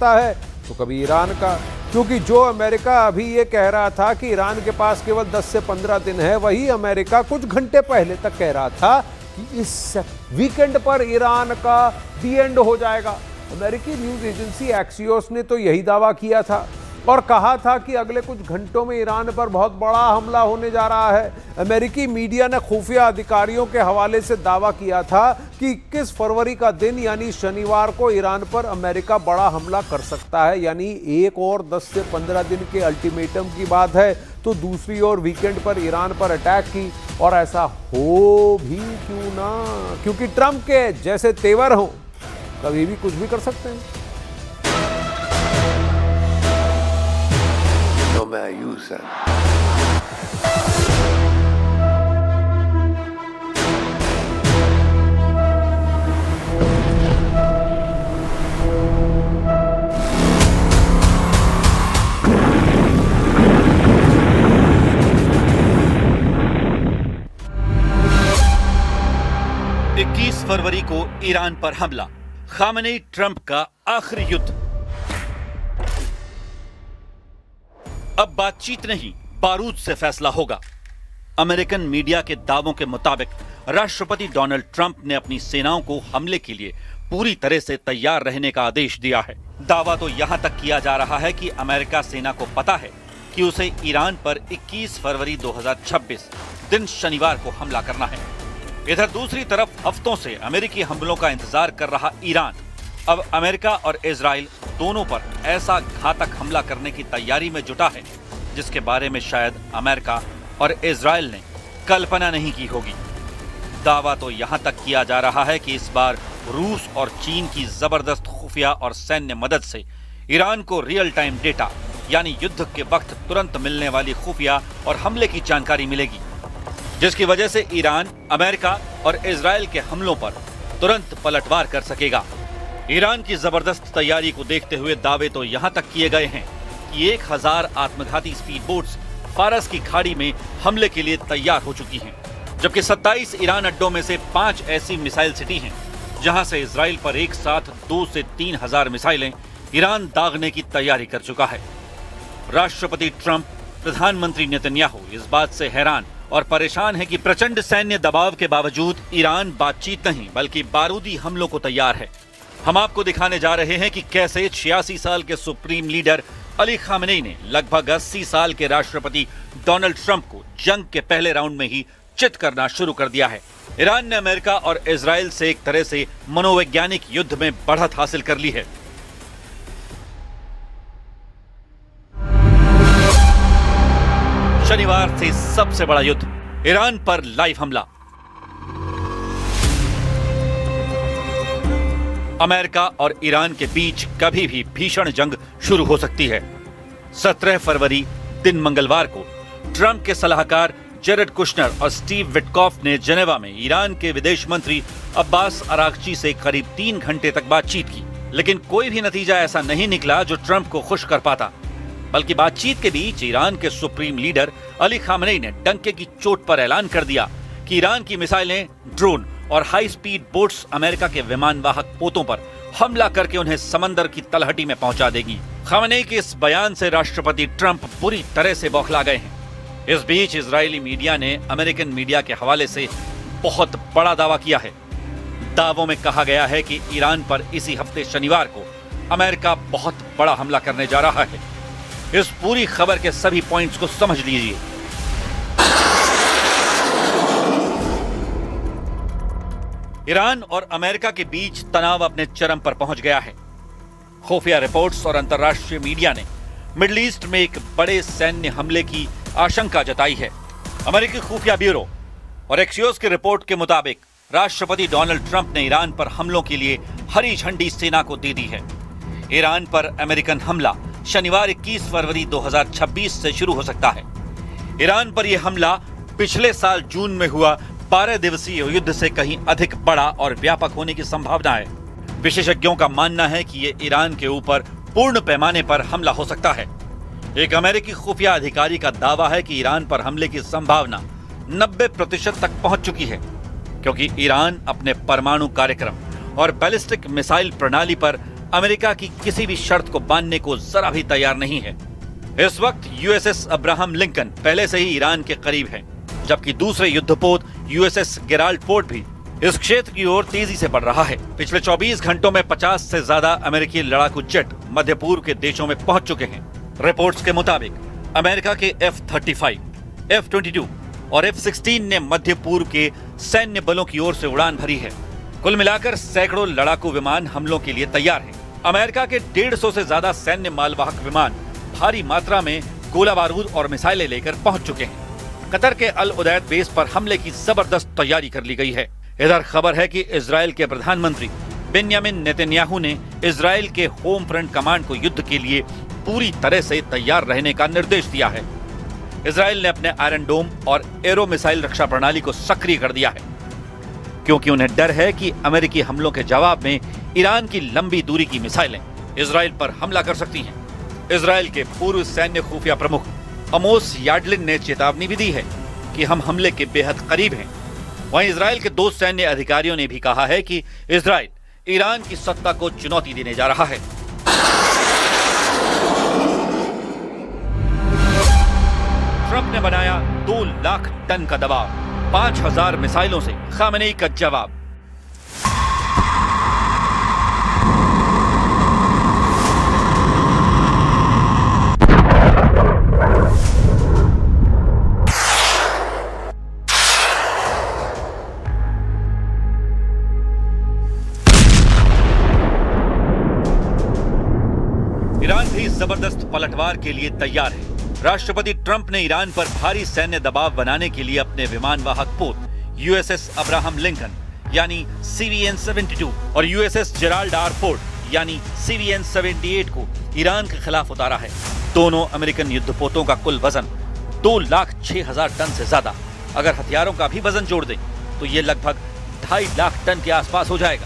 सकता है तो कभी ईरान का, क्योंकि जो अमेरिका अभी ये कह रहा था कि ईरान के पास केवल 10 से 15 दिन है, वही अमेरिका कुछ घंटे पहले तक कह रहा था कि इस वीकेंड पर ईरान का दी एंड हो जाएगा। अमेरिकी न्यूज एजेंसी एक्सियोस ने तो यही दावा किया था और कहा था कि अगले कुछ घंटों में ईरान पर बहुत बड़ा हमला होने जा रहा है। अमेरिकी मीडिया ने खुफिया अधिकारियों के हवाले से दावा किया था कि 21 फरवरी का दिन यानी शनिवार को ईरान पर अमेरिका बड़ा हमला कर सकता है। यानी एक और 10 से 15 दिन के अल्टीमेटम की बात है तो दूसरी ओर वीकेंड पर ईरान पर अटैक की, और ऐसा हो भी क्यों ना, क्योंकि ट्रंप के जैसे तेवर हों कभी भी कुछ भी कर सकते हैं। मैं यूज है। फरवरी को ईरान पर हमला, खामेनेई ट्रंप का आखिरी युद्ध। अब बातचीत नहीं, बारूद से फैसला होगा। अमेरिकन मीडिया के दावों के मुताबिक राष्ट्रपति डोनाल्ड ट्रंप ने अपनी सेनाओं को हमले के लिए पूरी तरह से तैयार रहने का आदेश दिया है। दावा तो यहां तक किया जा रहा है कि अमेरिका सेना को पता है कि उसे ईरान पर 21 फरवरी 2026 दिन शनिवार को हमला करना है। इधर दूसरी तरफ हफ्तों से अमेरिकी हमलों का इंतजार कर रहा ईरान अब अमेरिका और इजराइल दोनों पर ऐसा घातक हमला करने की तैयारी में जुटा है जिसके बारे में शायद अमेरिका और इजराइल ने कल्पना नहीं की होगी। दावा तो यहां तक किया जा रहा है कि इस बार रूस और चीन की जबरदस्त खुफिया और सैन्य मदद से ईरान को रियल टाइम डेटा यानी युद्ध के वक्त तुरंत मिलने वाली खुफिया और हमले की जानकारी मिलेगी, जिसकी वजह से ईरान अमेरिका और इजराइल के हमलों पर तुरंत पलटवार कर सकेगा। ईरान की जबरदस्त तैयारी को देखते हुए दावे तो यहां तक किए गए हैं कि 1000 आत्मघाती स्पीड बोट्स फारस की खाड़ी में हमले के लिए तैयार हो चुकी हैं, जबकि 27 ईरान अड्डों में से 5 ऐसी मिसाइल सिटी हैं जहां से इजराइल पर एक साथ 2 से 3000 मिसाइलें ईरान दागने की तैयारी कर चुका है। राष्ट्रपति ट्रंप, प्रधानमंत्री नेतन्याहू इस बात से हैरान और परेशान है कि प्रचंड सैन्य दबाव के बावजूद ईरान बातचीत नहीं बल्कि बारूदी हमलों को तैयार है। हम आपको दिखाने जा रहे हैं कि कैसे 86 साल के सुप्रीम लीडर अली खामेनेई ने लगभग 80 साल के राष्ट्रपति डोनाल्ड ट्रंप को जंग के पहले राउंड में ही चित करना शुरू कर दिया है। ईरान ने अमेरिका और इजराइल से एक तरह से मनोवैज्ञानिक युद्ध में बढ़त हासिल कर ली है। शनिवार से सबसे बड़ा युद्ध, ईरान पर लाइव हमला। अमेरिका और ईरान के बीच कभी भी भीषण जंग शुरू हो सकती है। 17 फरवरी दिन मंगलवार को ट्रंप के सलाहकार जेरेड कुशनर और स्टीव विटकॉफ ने जेनेवा में ईरान के विदेश मंत्री अब्बास अरागची से करीब 3 घंटे तक बातचीत की, लेकिन कोई भी नतीजा ऐसा नहीं निकला जो ट्रंप को खुश कर पाता। बल्कि बातचीत के बीच ईरान के सुप्रीम लीडर अली खामेनेई ने डंके की चोट पर ऐलान कर दिया कि ईरान की मिसाइलें, ड्रोन और हाई स्पीड बोट्स अमेरिका के विमानवाहक पोतों पर हमला करके उन्हें समंदर की तलहटी में पहुंचा देगी। खामेनेई के इस बयान से राष्ट्रपति ट्रंप बुरी तरह से बौखला गए हैं। इस बीच इजरायली मीडिया ने अमेरिकन मीडिया के हवाले से बहुत बड़ा दावा किया है। दावों में कहा गया है कि ईरान पर इसी हफ्ते शनिवार को अमेरिका बहुत बड़ा हमला करने जा रहा है। इस पूरी खबर के सभी पॉइंट्स को समझ लीजिए। ईरान और अमेरिका के बीच तनाव अपने चरम पर पहुंच गया है। खुफिया रिपोर्ट्स और अंतर्राष्ट्रीय मीडिया ने मिडिल ईस्ट में एक बड़े सैन्य हमले की आशंका जताई है। अमेरिकी खुफिया ब्यूरो और एक्सियोस की रिपोर्ट के मुताबिक राष्ट्रपति डोनाल्ड ट्रंप ने ईरान पर हमलों के लिए हरी झंडी सेना को दे दी है। ईरान पर अमेरिकन हमला शनिवार 21 फरवरी 2026 से शुरू हो सकता है। ईरान पर यह हमला पिछले साल जून में हुआ 12 दिवसीय युद्ध से कहीं अधिक बड़ा और व्यापक होने की संभावना है। विशेषज्ञों का मानना है कि यह ईरान के ऊपर पूर्ण पैमाने पर हमला हो सकता है। एक अमेरिकी खुफिया अधिकारी का दावा है कि ईरान पर हमले की संभावना 90% तक पहुंच चुकी है, क्योंकि ईरान अपने परमाणु कार्यक्रम और बैलिस्टिक मिसाइल प्रणाली पर अमेरिका की किसी भी शर्त को मानने को जरा भी तैयार नहीं है। इस वक्त यूएसएस अब्राहम लिंकन पहले से ही ईरान के करीब है, जबकि दूसरे युद्धपोत यूएसएस गेराल्ड फोर्ड भी इस क्षेत्र की ओर तेजी से बढ़ रहा है। पिछले 24 घंटों में 50 से ज्यादा अमेरिकी लड़ाकू जेट मध्य पूर्व के देशों में पहुंच चुके हैं। रिपोर्ट्स के मुताबिक अमेरिका के F-35, F-22 और F-16 ने मध्य पूर्व के सैन्य बलों की ओर से उड़ान भरी है। कुल मिलाकर सैकड़ों लड़ाकू विमान हमलों के लिए तैयार हैं। अमेरिका के 150 से ज्यादा सैन्य मालवाहक विमान भारी मात्रा में गोला बारूद और मिसाइलें लेकर पहुंच चुके हैं। कतर के अल उदैद बेस पर हमले की जबरदस्त तैयारी कर ली गई है। इधर खबर है कि इजराइल के प्रधानमंत्री बेन्यामिन नेतन्याहू ने इजराइल के होम फ्रंट कमांड को युद्ध के लिए पूरी तरह से तैयार रहने का निर्देश दिया है। इजराइल ने अपने आयरन डोम और एरो मिसाइल रक्षा प्रणाली को सक्रिय कर दिया है, क्योंकि उन्हें डर है कि अमेरिकी हमलों के जवाब में ईरान की लंबी दूरी की मिसाइलें इजराइल पर हमला कर सकती हैं। इजराइल के पूर्व सैन्य खुफिया प्रमुख अमोस याडलिन ने चेतावनी भी दी है कि हम हमले के बेहद करीब हैं। वहीं इजराइल के 2 सैन्य अधिकारियों ने भी कहा है कि इजराइल ईरान की सत्ता को चुनौती देने जा रहा है। ट्रंप ने बनाया 2 लाख टन का दबाव, 5000 मिसाइलों से खामेनेई का जवाब। ईरान भी जबरदस्त पलटवार के लिए तैयार है। राष्ट्रपति ट्रंप ने ईरान पर भारी सैन्य दबाव बनाने के लिए अपने विमान वाहक पोत यूएसएस अब्राहम लिंकन यानी CVN-72 और यूएसएस जेराल्ड आर फोर्ड यानी CVN-78 को ईरान के खिलाफ उतारा है। दोनों अमेरिकन युद्धपोतों का कुल वजन 2,06,000 टन से ज्यादा। अगर हथियारों का भी वजन जोड़ दें तो ये लगभग 2.5 लाख टन के आसपास हो जाएगा।